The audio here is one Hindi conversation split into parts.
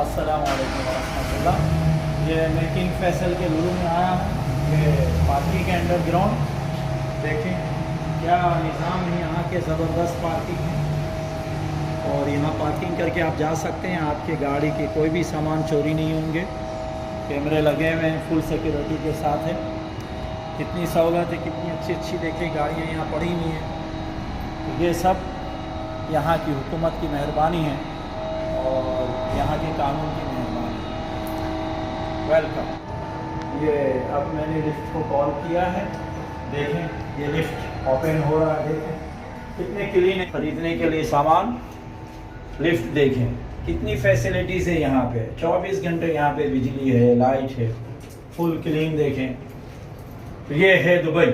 अस्सलाम वालेकुम वरहमतुल्लाह। ये मैं किंग फैसल के लुलू में आया हूँ। ये पार्किंग के अंडरग्राउंड देखें क्या निज़ाम है, यहाँ के ज़बरदस्त पार्किंग है और यहाँ पार्किंग करके आप जा सकते हैं। आपके गाड़ी के कोई भी सामान चोरी नहीं होंगे। कैमरे लगे हुए हैं, फुल सिक्योरिटी के साथ है। कितनी सहूलत है, कितनी अच्छी अच्छी देखिए गाड़ियाँ यहाँ पड़ी हुई हैं। तो ये सब यहाँ की हुकूमत की मेहरबानी है और यहाँ के कानून की मेहरबानी है। वेलकम। ये अब मैंने लिफ्ट को कॉल किया है, देखें ये लिफ्ट ओपन हो रहा है। देखें कितने क्लीन है। ख़रीदने के लिए सामान लिफ्ट देखें कितनी फैसिलिटीज़ है यहाँ पे। 24 घंटे यहाँ पे बिजली है, लाइट है, फुल क्लीन। देखें तो ये है दुबई।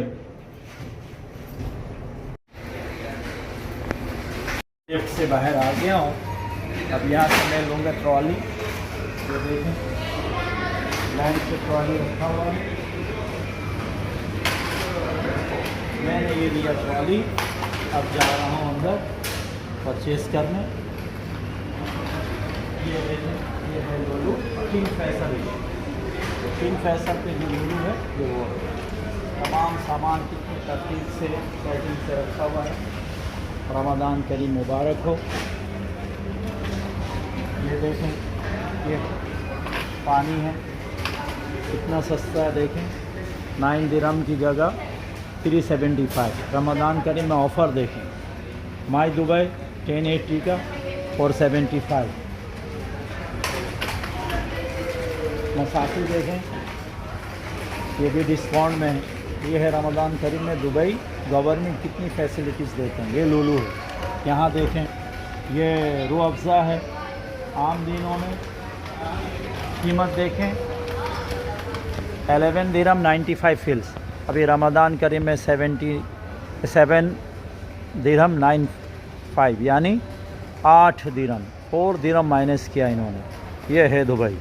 लिफ्ट से बाहर आ गया हूँ। अब यहाँ से मैं लूँगा ट्रॉली। ये देखें लाइन से ट्रॉली रखा हुआ है। मैंने ये लिया ट्रॉली। अब जा रहा हूँ अंदर परचेस करने। ये देखें ये है लुलू किंग फैसल। तो किंग फैसल पे जो लुलू है ये वो तमाम सामान कितनी तरतीब से सेटिंग से रखा हुआ है। रमज़ान करीम मुबारक हो। ये देखें ये पानी है कितना सस्ता है। देखें 9 दिरहम की जगह 375। रमज़ान करीम में ऑफ़र देखें माई दुबई 1080 का 475। मसाफी देखें ये भी डिस्काउंट में है। ये है रमज़ान करीम में दुबई गवर्नमेंट कितनी फैसिलिटीज़ देते हैं। ये लुलू है। यहाँ देखें ये रूह अफ़ज़ा है। आम दिनों में कीमत देखें 11 दिरहम 95 फिल्स। अभी रमज़ान करीम में 77 दिरहम 95 यानी 8 दिरहम 4 दिरहम माइनस किया इन्होंने। ये है दुबई।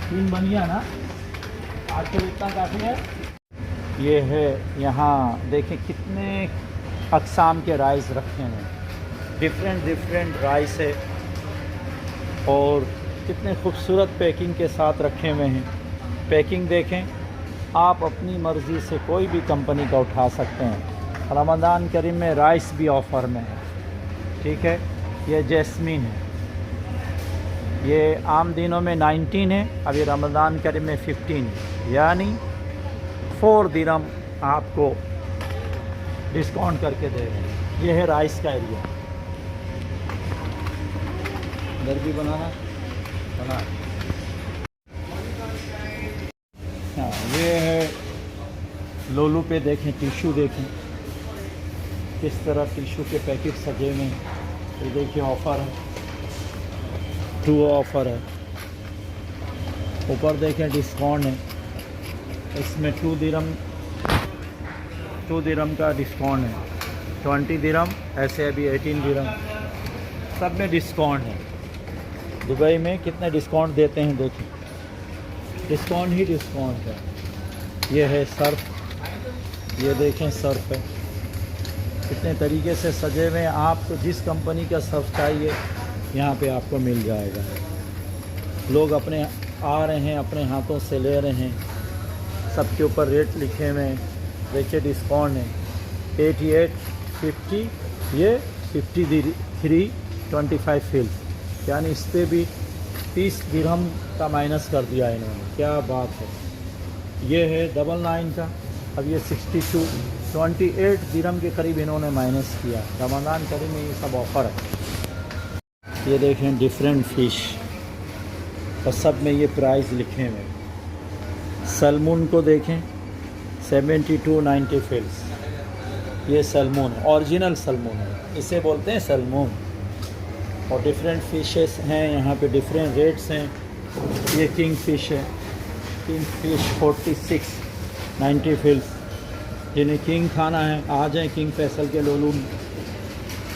तीन बन गया ना, आजकल इतना काफ़ी है। ये है यहाँ देखें कितने अक़साम के राइस रखे हैं, डिफरेंट राइस है और कितने खूबसूरत पैकिंग के साथ रखे हुए हैं। पैकिंग देखें आप अपनी मर्ज़ी से कोई भी कंपनी का उठा सकते हैं। रमज़ान करीम में राइस भी ऑफ़र में है, ठीक है। ये जैस्मीन है। ये आम दिनों में 19 है, अभी रमज़ान करीम में 15 है यानी 4 दिरहम आपको डिस्काउंट करके दे रहे हैं। ये है राइस का एरिया। इधर भी बना। हाँ ये है लोलू पे देखें टिशू देखें किस तरह टिशू के पैकेट सजे हुए हैं। ये देखिए ऑफ़र है, टू ऑफ़र है। ऊपर देखें डिस्काउंट है, इसमें 2 दिरहम का डिस्काउंट है। 20 दिरहम ऐसे अभी 18 दिरहम, सब में डिस्काउंट है। दुबई में कितने डिस्काउंट देते हैं देखिए, डिस्काउंट ही डिस्काउंट है। ये है सर्फ, ये देखें सर्फ है कितने तरीके से सजे हुए हैं। आपको जिस कंपनी का सर्फ चाहिए यहाँ पे आपको मिल जाएगा। लोग अपने आ रहे हैं, अपने हाथों से ले रहे हैं। सबके ऊपर रेट लिखे हुए हैं। देखिए डिस्काउंट है 88 50, ये 53 25 फिल्स यानी इस पर भी 30 दिरहम का माइनस कर दिया इन्होंने। क्या बात है। ये है 99 का, अब ये 62 28 दिरहम के करीब इन्होंने माइनस किया। रमज़ान करीम में ये सब ऑफ़र है। ये देखें डिफरेंट फ़िश और सब में ये प्राइस लिखे हुए। सलमून को देखें 72.90 फिल्स। ये सलमून ओरिजिनल सलमून है, इसे बोलते हैं सलमून। और डिफरेंट फ़िशेस हैं यहाँ पे, डिफरेंट रेट्स हैं। ये किंग फ़िश है, किंग फ़िश 46.90 फिल्स। जिन्हें किंग खाना है आ जाएँ किंग फैसल के लुलू में।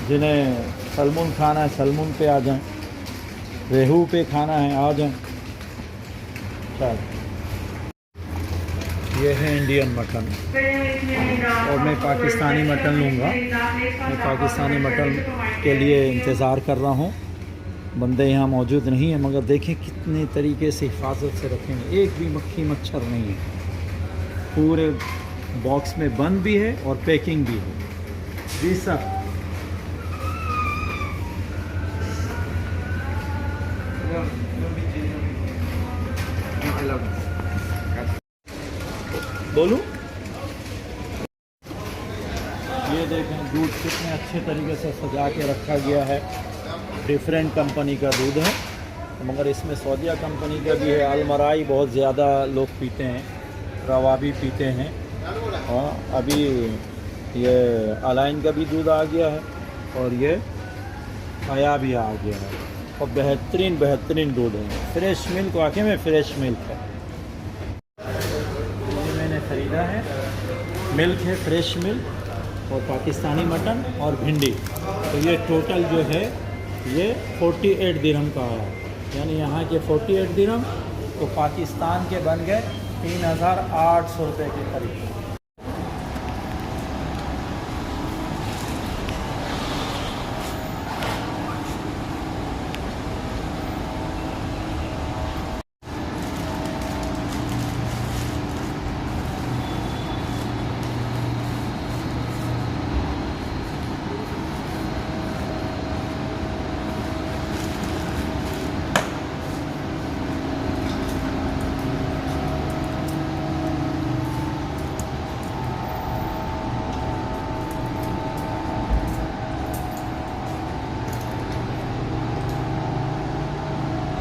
जिन्हें सलमून खाना है सलमून पे आ जाएं, रेहू पे खाना है आ जाएं। चल ये है इंडियन मटन और मैं पाकिस्तानी मटन लूँगा। मैं पाकिस्तानी मटन के लिए इंतज़ार कर रहा हूँ। बंदे यहाँ मौजूद नहीं है, मगर देखें कितने तरीके से हिफाजत से रखेंगे, एक भी मक्खी मच्छर नहीं है। पूरे बॉक्स में बंद भी है और पैकिंग भी है जी सर। बोलूं, ये देखें दूध कितने अच्छे तरीके से सजा के रखा गया है। डिफरेंट कंपनी का दूध है, मगर इसमें सऊदिया कंपनी का भी है। अलमराई बहुत ज़्यादा लोग पीते हैं, रवा भी पीते हैं। हाँ, अभी ये अलाइन का भी दूध आ गया है और ये हया भी आ गया है और बेहतरीन दूध है। फ्रेश मिल्क, वाकई में फ्रेश मिल्क है। ये मैंने ख़रीदा है, मिल्क है, फ्रेश मिल्क और पाकिस्तानी मटन और भिंडी। तो ये टोटल जो है ये 48 दिरहम का है, यानी यहाँ के 48 दिरहम तो पाकिस्तान के बन गए 3800 रुपये के करीब।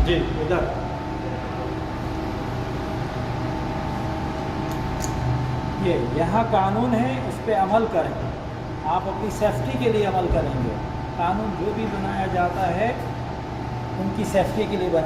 जी इधर ये यहाँ कानून है, उस पर अमल करें। आप अपनी सेफ्टी के लिए अमल करेंगे। कानून जो भी बनाया जाता है उनकी सेफ्टी के लिए बनाया